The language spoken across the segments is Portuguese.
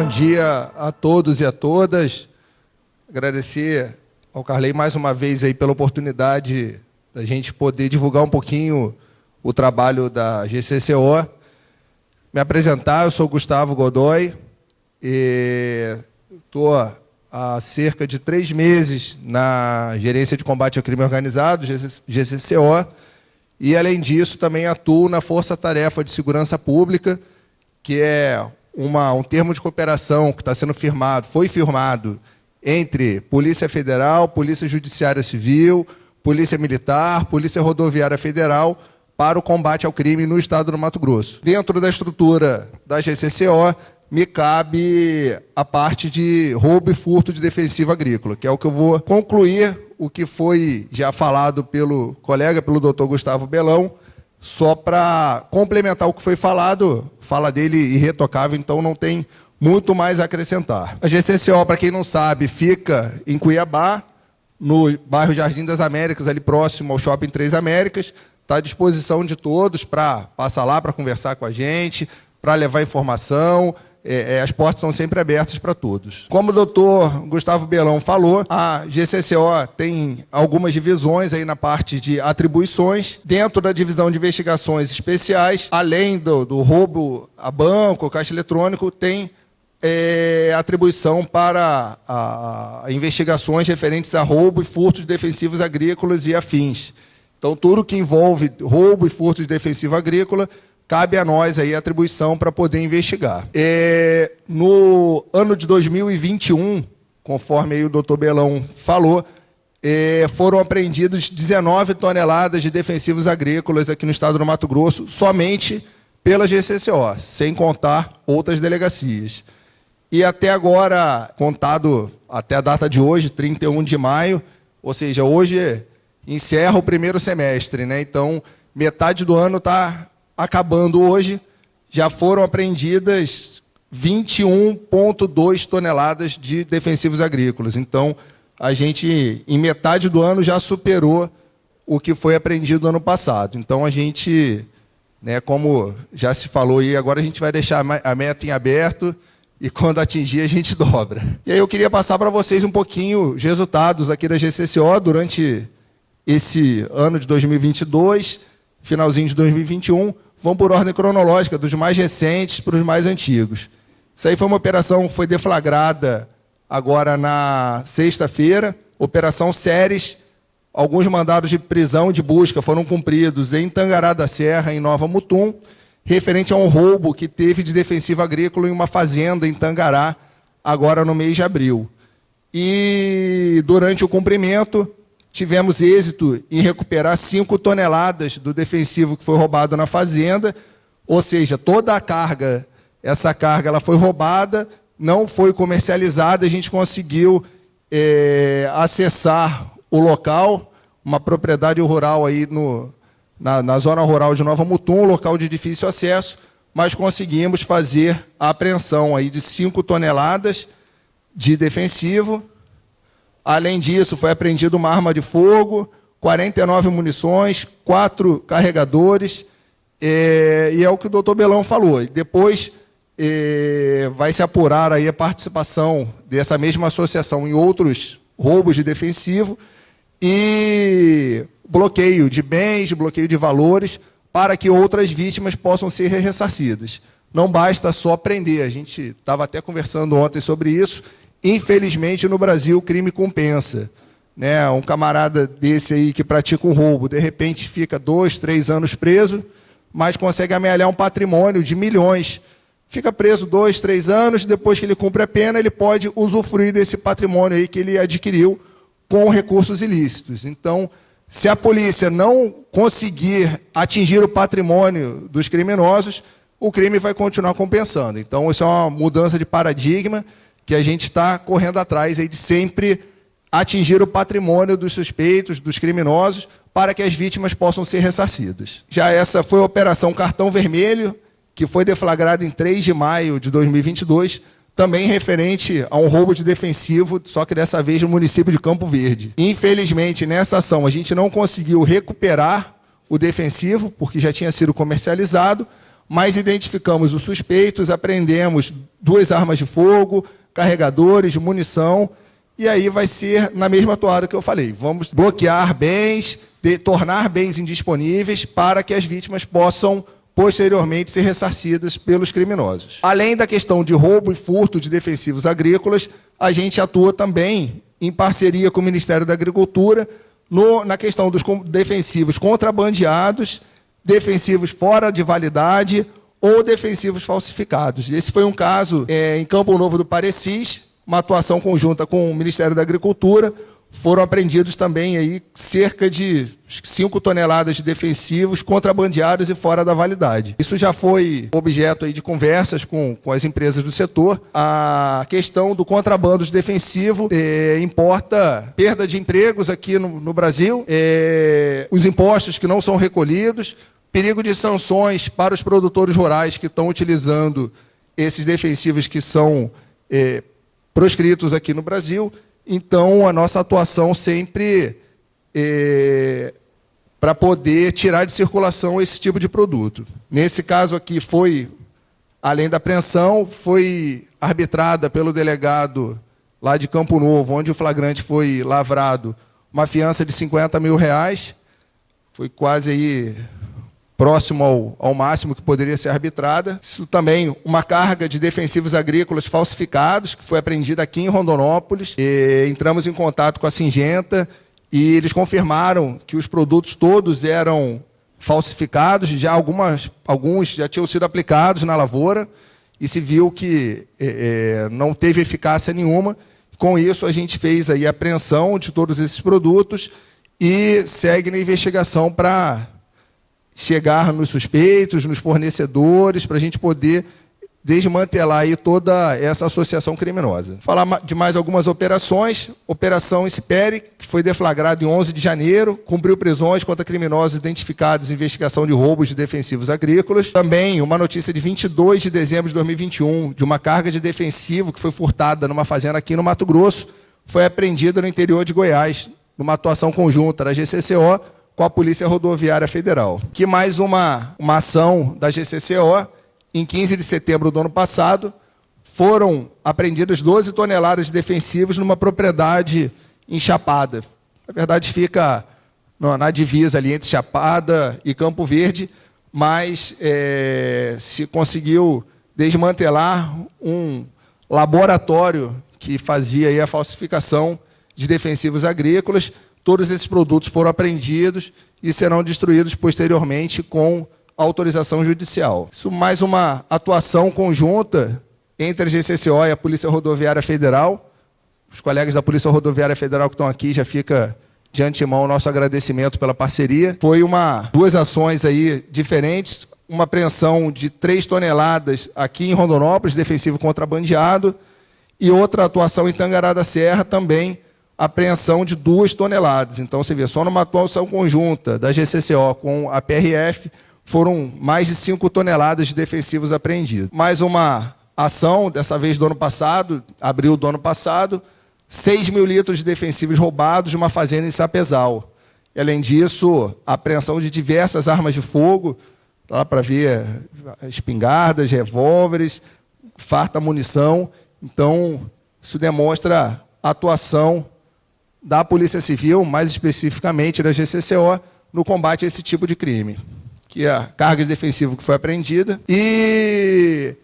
Bom dia a todos e a todas. Agradecer ao Carley mais uma vez aí pela oportunidade da gente poder divulgar um pouquinho o trabalho da GCCO. Me apresentar, eu sou Gustavo Godoy, estou há cerca de 3 meses na Gerência de Combate ao Crime Organizado, GCCO, e, além disso, também atuo na Força Tarefa de Segurança Pública, que é um termo de cooperação que está sendo firmado, foi firmado entre Polícia Federal, Polícia Judiciária Civil, Polícia Militar, Polícia Rodoviária Federal, para o combate ao crime no estado do Mato Grosso. Dentro da estrutura da GCCO, me cabe a parte de roubo e furto de defensivo agrícola, que é o que eu vou concluir o que foi já falado pelo colega, pelo doutor Gustavo Belão, só para complementar o que foi falado, fala dele irretocável, então não tem muito mais a acrescentar. A GCCO, para quem não sabe, fica em Cuiabá, no bairro Jardim das Américas, ali próximo ao Shopping Três Américas. Está à disposição de todos para passar lá, para conversar com a gente, para levar informação. As portas estão sempre abertas para todos. Como o doutor Gustavo Belão falou, a GCCO tem algumas divisões aí na parte de atribuições. Dentro da divisão de investigações especiais, além do roubo a banco, caixa eletrônico, tem atribuição para investigações referentes a roubo e furto de defensivos agrícolas e afins. Então, tudo que envolve roubo e furto de defensivo agrícola, cabe a nós aí a atribuição para poder investigar. No ano de 2021, conforme aí o doutor Belão falou, foram apreendidos 19 toneladas de defensivos agrícolas aqui no estado do Mato Grosso, somente pela GCCO, sem contar outras delegacias. E até agora, contado até a data de hoje, 31 de maio, ou seja, hoje encerra o primeiro semestre, né? Então, metade do ano está acabando hoje, já foram apreendidas 21,2 toneladas de defensivos agrícolas. Então, a gente, em metade do ano, já superou o que foi apreendido no ano passado. Então, a gente, né, como já se falou aí, agora a gente vai deixar a meta em aberto e, quando atingir, a gente dobra. E aí eu queria passar para vocês um pouquinho os resultados aqui da GCCO durante esse ano de 2022, finalzinho de 2021, vão por ordem cronológica, dos mais recentes para os mais antigos. Isso aí foi uma operação que foi deflagrada agora na sexta-feira, Operação Ceres. Alguns mandados de prisão e de busca foram cumpridos em Tangará da Serra, em Nova Mutum, referente a um roubo que teve de defensivo agrícola em uma fazenda em Tangará, agora no mês de abril. E, durante o cumprimento, tivemos êxito em recuperar 5 toneladas do defensivo que foi roubado na fazenda, ou seja, toda a carga, essa carga ela foi roubada, não foi comercializada, a gente conseguiu acessar o local, uma propriedade rural aí na zona rural de Nova Mutum, um local de difícil acesso, mas conseguimos fazer a apreensão aí de 5 toneladas de defensivo. Além disso, foi apreendida uma arma de fogo, 49 munições, 4 carregadores, e é o que o doutor Belão falou. E depois vai se apurar aí a participação dessa mesma associação em outros roubos de defensivo e bloqueio de bens, bloqueio de valores, para que outras vítimas possam ser ressarcidas. Não basta só prender, a gente estava até conversando ontem sobre isso. Infelizmente, no Brasil, o crime compensa. Né? Um camarada desse aí que pratica um roubo, de repente fica 2, 3 anos preso, mas consegue amealhar um patrimônio de milhões. Fica preso 2, 3 anos, depois que ele cumpre a pena, ele pode usufruir desse patrimônio aí que ele adquiriu com recursos ilícitos. Então, se a polícia não conseguir atingir o patrimônio dos criminosos, o crime vai continuar compensando. Então, isso é uma mudança de paradigma que a gente está correndo atrás aí de sempre atingir o patrimônio dos suspeitos, dos criminosos, para que as vítimas possam ser ressarcidas. Já essa foi a Operação Cartão Vermelho, que foi deflagrada em 3 de maio de 2022, também referente a um roubo de defensivo, só que dessa vez no município de Campo Verde. Infelizmente, nessa ação, a gente não conseguiu recuperar o defensivo, porque já tinha sido comercializado, mas identificamos os suspeitos, apreendemos 2 armas de fogo, carregadores, munição, e aí vai ser na mesma toada que eu falei. Vamos bloquear bens, tornar bens indisponíveis para que as vítimas possam posteriormente ser ressarcidas pelos criminosos. Além da questão de roubo e furto de defensivos agrícolas, a gente atua também em parceria com o Ministério da Agricultura na questão dos defensivos contrabandeados, defensivos fora de validade ou defensivos falsificados. Esse foi um caso em Campo Novo do Parecis, uma atuação conjunta com o Ministério da Agricultura. Foram apreendidos também aí cerca de 5 toneladas de defensivos contrabandeados e fora da validade. Isso já foi objeto aí de conversas com as empresas do setor. A questão do contrabando de defensivo importa perda de empregos aqui no Brasil, os impostos que não são recolhidos, perigo de sanções para os produtores rurais que estão utilizando esses defensivos que são proscritos aqui no Brasil. Então, a nossa atuação sempre para poder tirar de circulação esse tipo de produto. Nesse caso aqui, além da apreensão, foi arbitrada pelo delegado lá de Campo Novo, onde o flagrante foi lavrado, uma fiança de R$50 mil. Foi quase aí próximo ao máximo que poderia ser arbitrada. Isso também, uma carga de defensivos agrícolas falsificados, que foi apreendida aqui em Rondonópolis. Entramos em contato com a Singenta e eles confirmaram que os produtos todos eram falsificados, alguns já tinham sido aplicados na lavoura, e se viu que não teve eficácia nenhuma. Com isso, a gente fez aí a apreensão de todos esses produtos e segue na investigação para chegar nos suspeitos, nos fornecedores, para a gente poder desmantelar aí toda essa associação criminosa. Vou falar de mais algumas operações. Operação Insipere, que foi deflagrada em 11 de janeiro, cumpriu prisões contra criminosos identificados em investigação de roubos de defensivos agrícolas. Também uma notícia de 22 de dezembro de 2021, de uma carga de defensivo que foi furtada numa fazenda aqui no Mato Grosso, foi apreendida no interior de Goiás, numa atuação conjunta da GCCO com a Polícia Rodoviária Federal. Que mais uma ação da GCCO, em 15 de setembro do ano passado, foram apreendidas 12 toneladas de defensivos numa propriedade em Chapada. Na verdade, fica na divisa ali entre Chapada e Campo Verde, mas se conseguiu desmantelar um laboratório que fazia aí a falsificação de defensivos agrícolas. Todos esses produtos foram apreendidos e serão destruídos posteriormente com autorização judicial. Isso mais uma atuação conjunta entre a GCCO e a Polícia Rodoviária Federal. Os colegas da Polícia Rodoviária Federal que estão aqui, já fica de antemão o nosso agradecimento pela parceria. Foi duas ações aí diferentes, uma apreensão de 3 toneladas aqui em Rondonópolis, defensivo contrabandeado, e outra atuação em Tangará da Serra também, apreensão de 2 toneladas. Então, você vê, só numa atuação conjunta da GCCO com a PRF, foram mais de 5 toneladas de defensivos apreendidos. Mais uma ação, dessa vez do ano passado, abril do ano passado, 6 mil litros de defensivos roubados de uma fazenda em Sapezal. E, além disso, a apreensão de diversas armas de fogo, lá para ver espingardas, revólveres, farta munição. Então, isso demonstra a atuação da Polícia Civil, mais especificamente da GCCO, no combate a esse tipo de crime, que é a carga de defensivo que foi apreendida. E,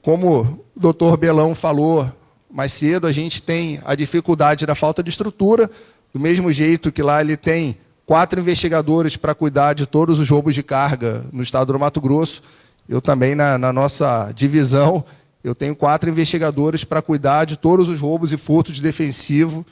como o doutor Belão falou mais cedo, a gente tem a dificuldade da falta de estrutura, do mesmo jeito que lá ele tem 4 investigadores para cuidar de todos os roubos de carga no estado do Mato Grosso. Eu também, na nossa divisão, eu tenho 4 investigadores para cuidar de todos os roubos e furtos de defensivo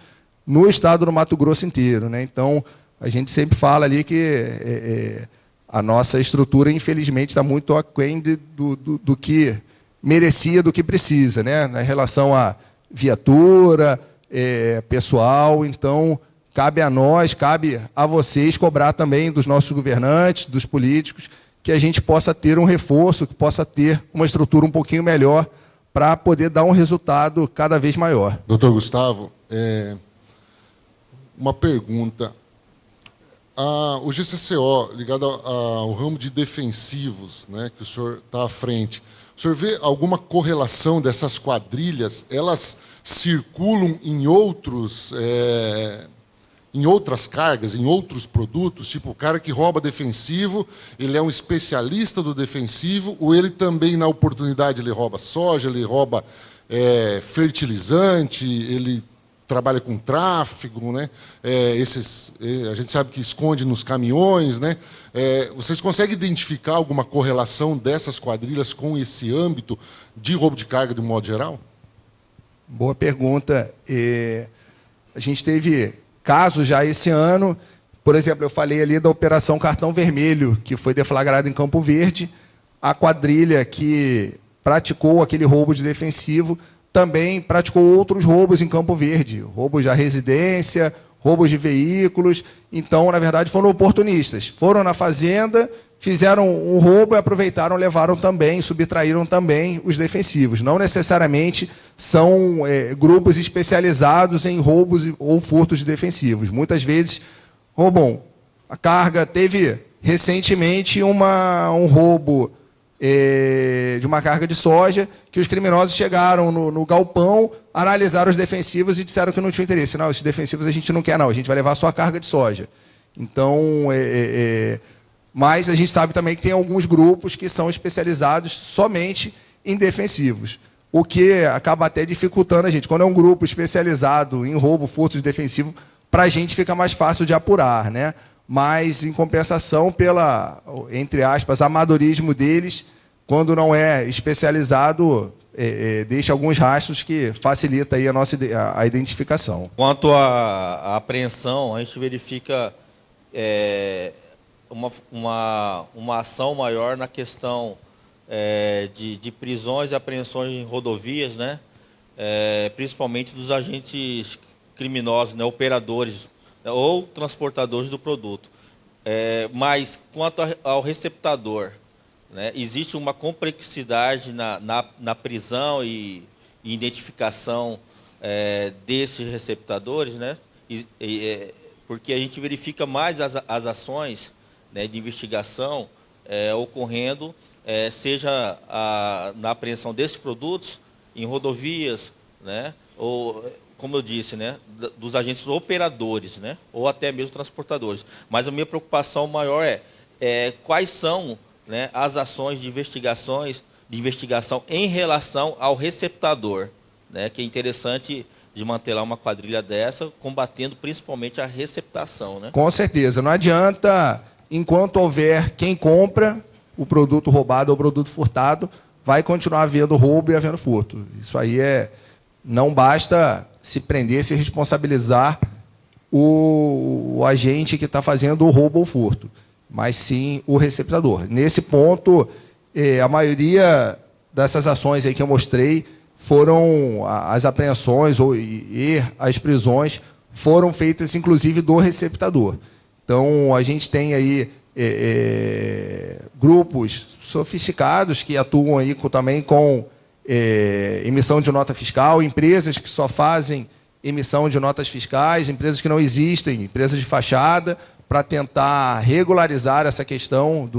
no estado do Mato Grosso inteiro, né? Então, a gente sempre fala ali que a nossa estrutura, infelizmente, está muito aquém do que merecia, do que precisa, né? Na relação a viatura, pessoal. Então, cabe a nós, cabe a vocês cobrar também dos nossos governantes, dos políticos, que a gente possa ter um reforço, que possa ter uma estrutura um pouquinho melhor para poder dar um resultado cada vez maior. Doutor Gustavo, uma pergunta. O GCCO, ligado ao ramo de defensivos, né, que o senhor está à frente, o senhor vê alguma correlação dessas quadrilhas? Elas circulam em outras cargas, em outros produtos? Tipo, o cara que rouba defensivo, ele é um especialista do defensivo, ou ele também, na oportunidade, ele rouba soja, ele rouba fertilizante, ele trabalha com tráfego, né? A gente sabe que esconde nos caminhões, né? Vocês conseguem identificar alguma correlação dessas quadrilhas com esse âmbito de roubo de carga de um modo geral? Boa pergunta. A gente teve casos já esse ano, por exemplo, eu falei ali da Operação Cartão Vermelho, que foi deflagrada em Campo Verde. A quadrilha que praticou aquele roubo de defensivo também praticou outros roubos em Campo Verde, roubos da residência, roubos de veículos. Então, na verdade, foram oportunistas. Foram na fazenda, fizeram um roubo e aproveitaram, levaram também, subtraíram também os defensivos. Não necessariamente são grupos especializados em roubos ou furtos de defensivos. Muitas vezes roubam a carga. Teve recentemente um roubo de uma carga de soja, que os criminosos chegaram no galpão, analisaram os defensivos e disseram que não tinha interesse. Não, esses defensivos a gente não quer, não. A gente vai levar só a carga de soja. Então, mas a gente sabe também que tem alguns grupos que são especializados somente em defensivos, o que acaba até dificultando a gente. Quando é um grupo especializado em roubo, furto de defensivo, para a gente fica mais fácil de apurar, né? Mas, em compensação, entre aspas, amadorismo deles, quando não é especializado, deixa alguns rastros que facilita aí a identificação. Quanto à apreensão, a gente verifica uma ação maior na questão de prisões e apreensões em rodovias, né? Principalmente dos agentes criminosos, né? Operadores ou transportadores do produto. Mas, quanto ao receptador, né, existe uma complexidade na prisão e identificação desses receptadores, né, porque a gente verifica mais as ações, né, de investigação ocorrendo, seja na apreensão desses produtos em rodovias, né, ou, como eu disse, né, dos agentes operadores, né, ou até mesmo transportadores. Mas a minha preocupação maior é quais são, né, as ações de investigação em relação ao receptador, né, que é interessante de manter lá uma quadrilha dessa, combatendo principalmente a receptação, né? Com certeza. Não adianta, enquanto houver quem compra o produto roubado ou o produto furtado, vai continuar havendo roubo e havendo furto. Isso aí não basta se prender, se responsabilizar o agente que está fazendo o roubo ou furto, mas sim o receptador. Nesse ponto, a maioria dessas ações aí que eu mostrei foram as apreensões e as prisões foram feitas, inclusive, do receptador. Então, a gente tem aí grupos sofisticados que atuam aí também com emissão de nota fiscal, empresas que só fazem emissão de notas fiscais, empresas que não existem, empresas de fachada, para tentar regularizar essa questão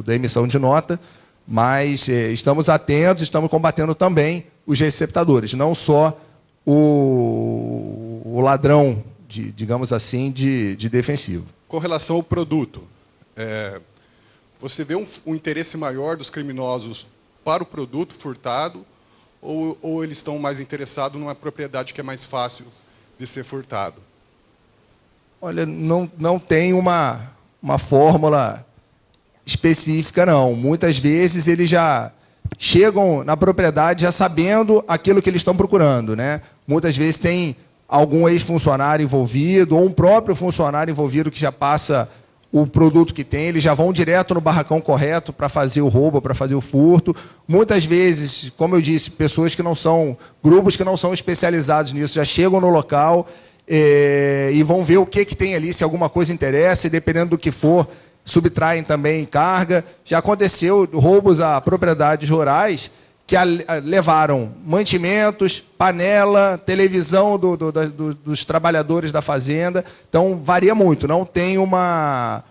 da emissão de nota, mas estamos atentos, estamos combatendo também os receptadores, não só o ladrão, digamos assim, de defensivo. Com relação ao produto, você vê um interesse maior dos criminosos para o produto furtado, ou eles estão mais interessados numa propriedade que é mais fácil de ser furtado? Olha, não tem uma fórmula específica, não. Muitas vezes eles já chegam na propriedade já sabendo aquilo que eles estão procurando, né? Muitas vezes tem algum ex-funcionário envolvido, ou um próprio funcionário envolvido que já passa o produto que tem, eles já vão direto no barracão correto para fazer o roubo, para fazer o furto. Muitas vezes, como eu disse, grupos que não são especializados nisso, já chegam no local e vão ver o que tem ali, se alguma coisa interessa, e dependendo do que for, subtraem também carga. Já aconteceu roubos a propriedades rurais que levaram mantimentos, panela, televisão dos trabalhadores da fazenda. Então, varia muito, não tem uma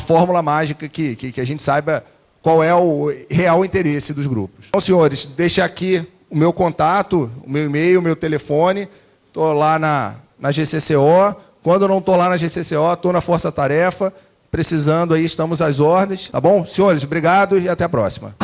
fórmula mágica que a gente saiba qual é o real interesse dos grupos. Então, senhores, deixa aqui o meu contato, o meu e-mail, o meu telefone. Estou lá na GCCO. Quando eu não estou lá na GCCO, estou na Força Tarefa. Precisando aí, estamos às ordens. Tá bom? Senhores, obrigado e até a próxima.